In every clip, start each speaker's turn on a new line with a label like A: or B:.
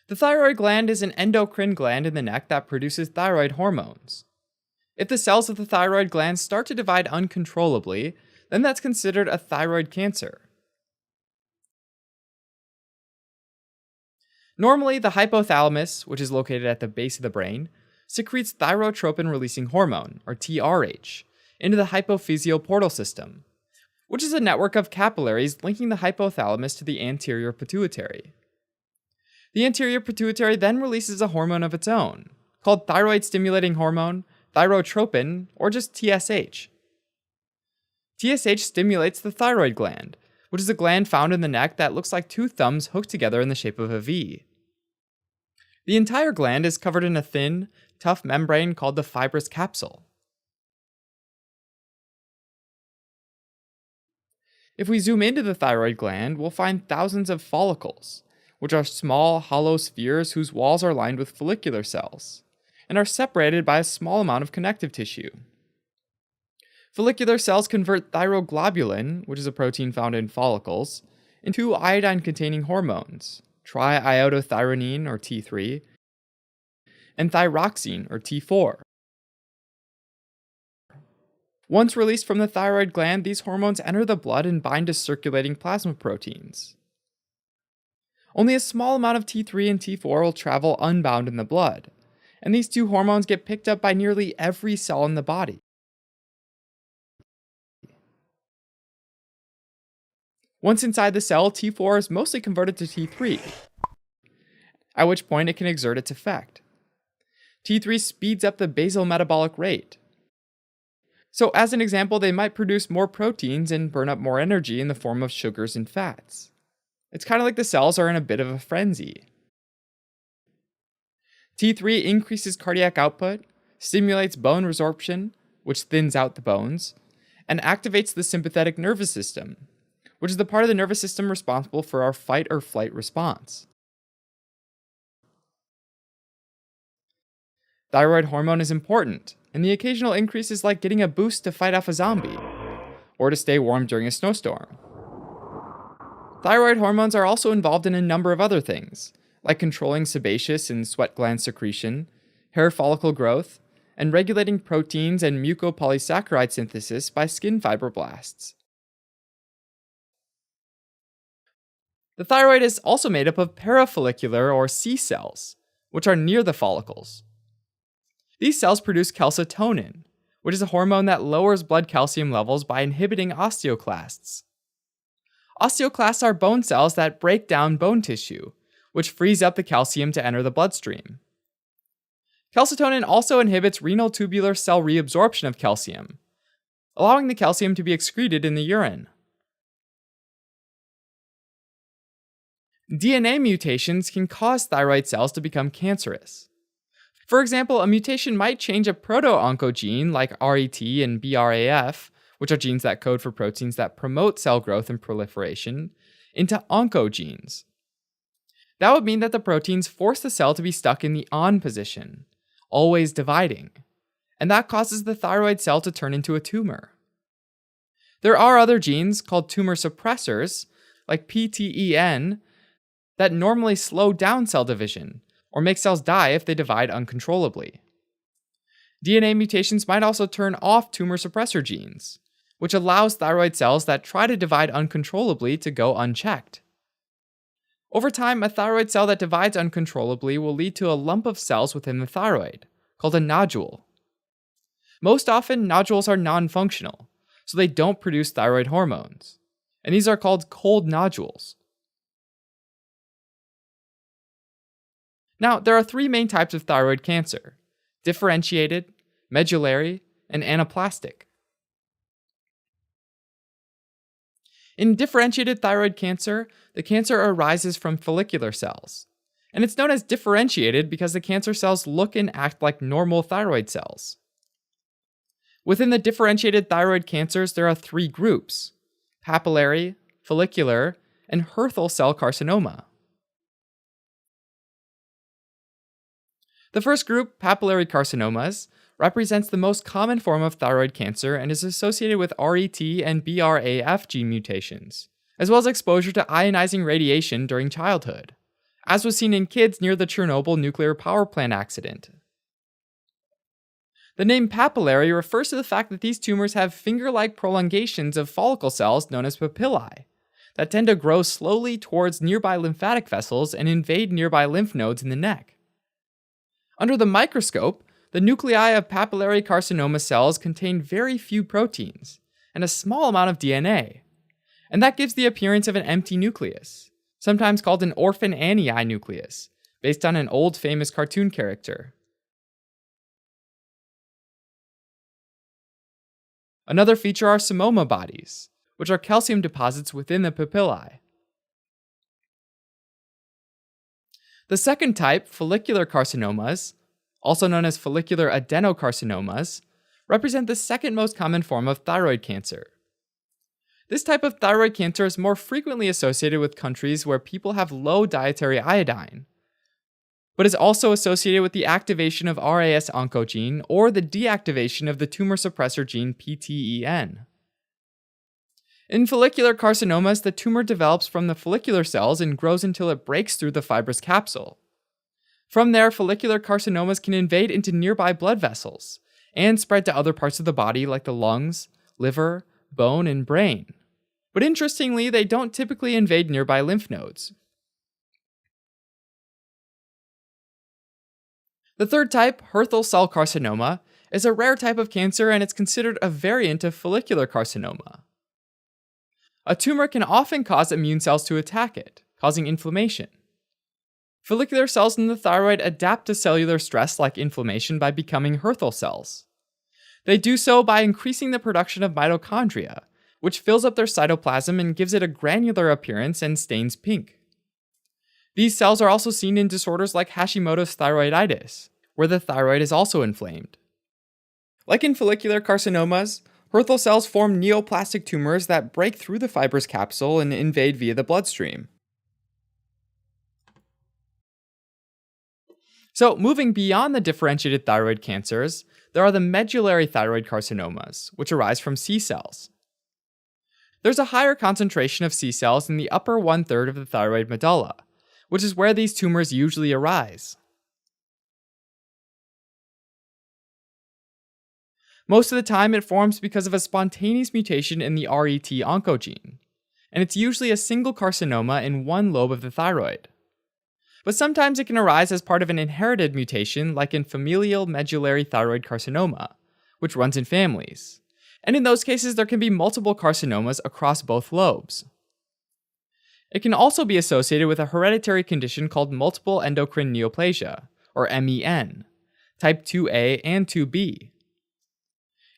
A: The thyroid gland is an endocrine gland in the neck that produces thyroid hormones. If the cells of the thyroid gland start to divide uncontrollably, then that's considered a thyroid cancer. Normally, the hypothalamus, which is located at the base of the brain, secretes thyrotropin-releasing hormone, or TRH, into the hypophyseal portal system, which is a network of capillaries linking the hypothalamus to the anterior pituitary. The anterior pituitary then releases a hormone of its own, called thyroid-stimulating hormone, thyrotropin, or just TSH. TSH stimulates the thyroid gland, which is a gland found in the neck that looks like two thumbs hooked together in the shape of a V. The entire gland is covered in a thin, tough membrane called the fibrous capsule. If we zoom into the thyroid gland, we'll find thousands of follicles, which are small, hollow spheres whose walls are lined with follicular cells, and are separated by a small amount of connective tissue. Follicular cells convert thyroglobulin, which is a protein found in follicles, into iodine-containing hormones, triiodothyronine, or T3, and thyroxine, or T4. Once released from the thyroid gland, these hormones enter the blood and bind to circulating plasma proteins. Only a small amount of T3 and T4 will travel unbound in the blood, and these two hormones get picked up by nearly every cell in the body. Once inside the cell, T4 is mostly converted to T3, at which point it can exert its effect. T3 speeds up the basal metabolic rate. So as an example, they might produce more proteins and burn up more energy in the form of sugars and fats. It's kind of like the cells are in a bit of a frenzy. T3 increases cardiac output, stimulates bone resorption, which thins out the bones, and activates the sympathetic nervous system, which is the part of the nervous system responsible for our fight or flight response. Thyroid hormone is important, and the occasional increase is like getting a boost to fight off a zombie, or to stay warm during a snowstorm. Thyroid hormones are also involved in a number of other things, like controlling sebaceous and sweat gland secretion, hair follicle growth, and regulating proteins and mucopolysaccharide synthesis by skin fibroblasts. The thyroid is also made up of parafollicular or C cells, which are near the follicles. These cells produce calcitonin, which is a hormone that lowers blood calcium levels by inhibiting osteoclasts. Osteoclasts are bone cells that break down bone tissue, which frees up the calcium to enter the bloodstream. Calcitonin also inhibits renal tubular cell reabsorption of calcium, allowing the calcium to be excreted in the urine. DNA mutations can cause thyroid cells to become cancerous. For example, a mutation might change a proto-oncogene like RET and BRAF, which are genes that code for proteins that promote cell growth and proliferation, into oncogenes. That would mean that the proteins force the cell to be stuck in the on position, always dividing, and that causes the thyroid cell to turn into a tumor. There are other genes called tumor suppressors, like PTEN, that normally slow down cell division, or make cells die if they divide uncontrollably. DNA mutations might also turn off tumor suppressor genes, which allows thyroid cells that try to divide uncontrollably to go unchecked. Over time, a thyroid cell that divides uncontrollably will lead to a lump of cells within the thyroid, called a nodule. Most often, nodules are non-functional, so they don't produce thyroid hormones, and these are called cold nodules. Now, there are three main types of thyroid cancer: differentiated, medullary, and anaplastic. In differentiated thyroid cancer, the cancer arises from follicular cells, and it's known as differentiated because the cancer cells look and act like normal thyroid cells. Within the differentiated thyroid cancers, there are three groups: papillary, follicular, and Hürthle cell carcinoma. The first group, papillary carcinomas, represents the most common form of thyroid cancer and is associated with RET and BRAF gene mutations, as well as exposure to ionizing radiation during childhood, as was seen in kids near the Chernobyl nuclear power plant accident. The name papillary refers to the fact that these tumors have finger-like prolongations of follicle cells known as papillae that tend to grow slowly towards nearby lymphatic vessels and invade nearby lymph nodes in the neck. Under the microscope, the nuclei of papillary carcinoma cells contain very few proteins and a small amount of DNA, and that gives the appearance of an empty nucleus, sometimes called an orphan Annie nucleus, based on an old famous cartoon character. Another feature are psammoma bodies, which are calcium deposits within the papillae. The second type, follicular carcinomas, also known as follicular adenocarcinomas, represent the second most common form of thyroid cancer. This type of thyroid cancer is more frequently associated with countries where people have low dietary iodine, but is also associated with the activation of RAS oncogene or the deactivation of the tumor suppressor gene PTEN. In follicular carcinomas, the tumor develops from the follicular cells and grows until it breaks through the fibrous capsule. From there, follicular carcinomas can invade into nearby blood vessels and spread to other parts of the body like the lungs, liver, bone, and brain. But interestingly, they don't typically invade nearby lymph nodes. The third type, Hürthle cell carcinoma, is a rare type of cancer and it's considered a variant of follicular carcinoma. A tumor can often cause immune cells to attack it, causing inflammation. Follicular cells in the thyroid adapt to cellular stress like inflammation by becoming Hürthle cells. They do so by increasing the production of mitochondria, which fills up their cytoplasm and gives it a granular appearance and stains pink. These cells are also seen in disorders like Hashimoto's thyroiditis, where the thyroid is also inflamed. Like in follicular carcinomas, Hürthle cells form neoplastic tumors that break through the fibrous capsule and invade via the bloodstream. So, moving beyond the differentiated thyroid cancers, there are the medullary thyroid carcinomas, which arise from C cells. There's a higher concentration of C cells in the upper one-third of the thyroid medulla, which is where these tumors usually arise. Most of the time, it forms because of a spontaneous mutation in the RET oncogene, and it's usually a single carcinoma in one lobe of the thyroid. But sometimes it can arise as part of an inherited mutation, like in familial medullary thyroid carcinoma, which runs in families. And in those cases, there can be multiple carcinomas across both lobes. It can also be associated with a hereditary condition called multiple endocrine neoplasia, or MEN, type 2A and 2B.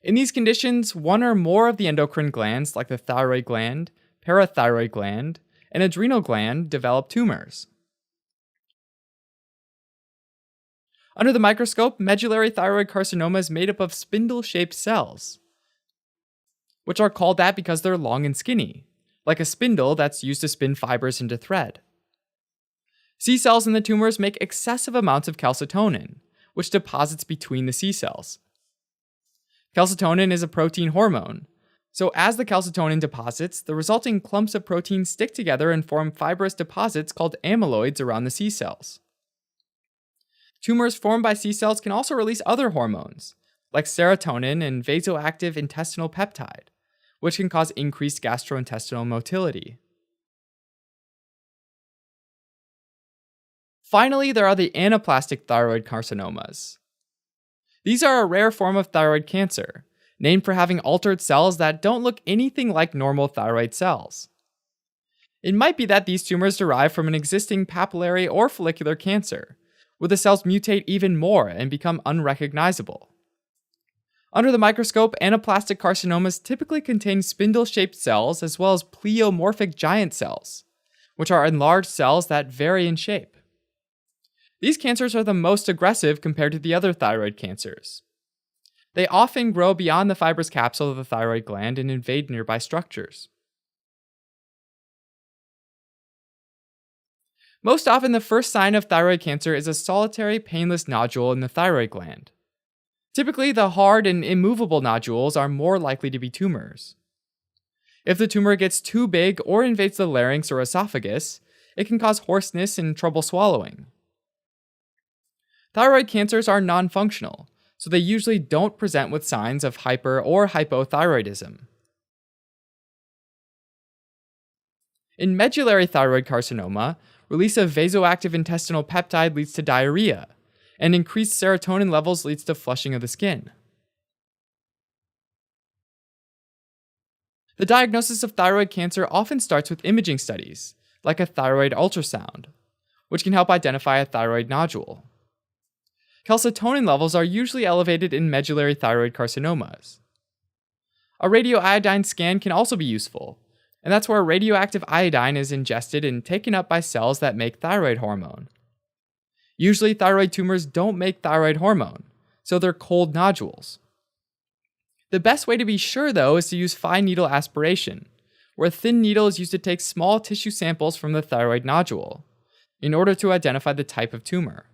A: In these conditions, one or more of the endocrine glands, like the thyroid gland, parathyroid gland, and adrenal gland, develop tumors. Under the microscope, medullary thyroid carcinoma is made up of spindle-shaped cells, which are called that because they're long and skinny, like a spindle that's used to spin fibers into thread. C cells in the tumors make excessive amounts of calcitonin, which deposits between the C cells. Calcitonin is a protein hormone, so as the calcitonin deposits, the resulting clumps of protein stick together and form fibrous deposits called amyloids around the C cells. Tumors formed by C cells can also release other hormones, like serotonin and vasoactive intestinal peptide, which can cause increased gastrointestinal motility. Finally, there are the anaplastic thyroid carcinomas. These are a rare form of thyroid cancer, named for having altered cells that don't look anything like normal thyroid cells. It might be that these tumors derive from an existing papillary or follicular cancer, where the cells mutate even more and become unrecognizable. Under the microscope, anaplastic carcinomas typically contain spindle-shaped cells as well as pleomorphic giant cells, which are enlarged cells that vary in shape. These cancers are the most aggressive compared to the other thyroid cancers. They often grow beyond the fibrous capsule of the thyroid gland and invade nearby structures. Most often, the first sign of thyroid cancer is a solitary, painless nodule in the thyroid gland. Typically, the hard and immovable nodules are more likely to be tumors. If the tumor gets too big or invades the larynx or esophagus, It can cause hoarseness and trouble swallowing. Thyroid cancers are non-functional, so they usually don't present with signs of hyper or hypothyroidism. In medullary thyroid carcinoma, release of vasoactive intestinal peptide leads to diarrhea, and increased serotonin levels leads to flushing of the skin. The diagnosis of thyroid cancer often starts with imaging studies, like a thyroid ultrasound, which can help identify a thyroid nodule. Calcitonin levels are usually elevated in medullary thyroid carcinomas. A radioiodine scan can also be useful, and that's where radioactive iodine is ingested and taken up by cells that make thyroid hormone. Usually, thyroid tumors don't make thyroid hormone, so they're cold nodules. The best way to be sure, though, is to use fine needle aspiration, where a thin needle is used to take small tissue samples from the thyroid nodule, in order to identify the type of tumor.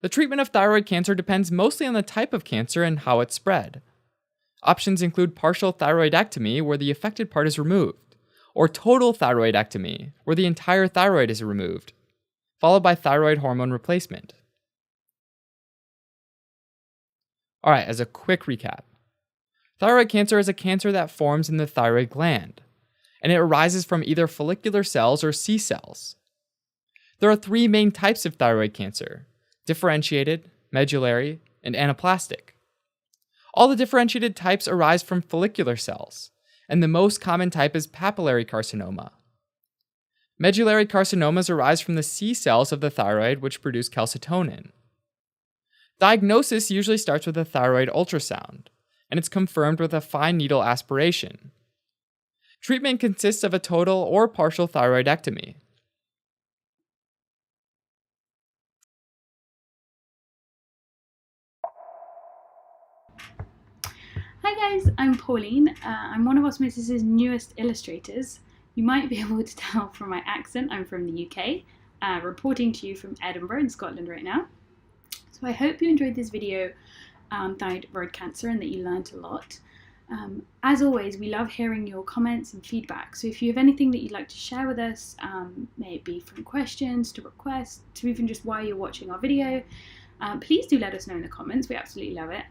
A: The treatment of thyroid cancer depends mostly on the type of cancer and how it's spread. Options include partial thyroidectomy, where the affected part is removed, or total thyroidectomy, where the entire thyroid is removed, followed by thyroid hormone replacement. Alright, as a quick recap, thyroid cancer is a cancer that forms in the thyroid gland, and it arises from either follicular cells or C cells. There are 3 main types of thyroid cancer: differentiated, medullary, and anaplastic. All the differentiated types arise from follicular cells, and the most common type is papillary carcinoma. Medullary carcinomas arise from the C cells of the thyroid, which produce calcitonin. Diagnosis usually starts with a thyroid ultrasound, and it's confirmed with a fine needle aspiration. Treatment consists of a total or partial thyroidectomy.
B: Hi guys, I'm Pauline. I'm one of Osmosis's newest illustrators. You might be able to tell from my accent I'm from the UK, reporting to you from Edinburgh in Scotland right now. So I hope you enjoyed this video on thyroid cancer and that you learned a lot. As always, we love hearing your comments and feedback. So if you have anything that you'd like to share with us, may it be from questions to requests to even just why you're watching our video, please do let us know in the comments. We absolutely love it.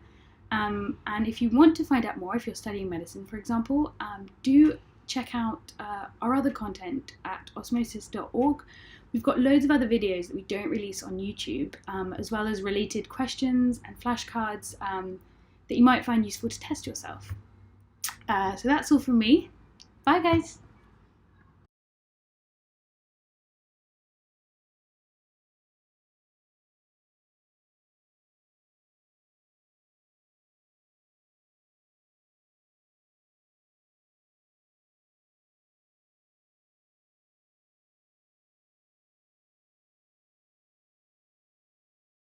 B: And if you want to find out more, if you're studying medicine, for example, do check out our other content at osmosis.org. We've got loads of other videos that we don't release on YouTube, as well as related questions and flashcards that you might find useful to test yourself. So that's all from me. Bye, guys.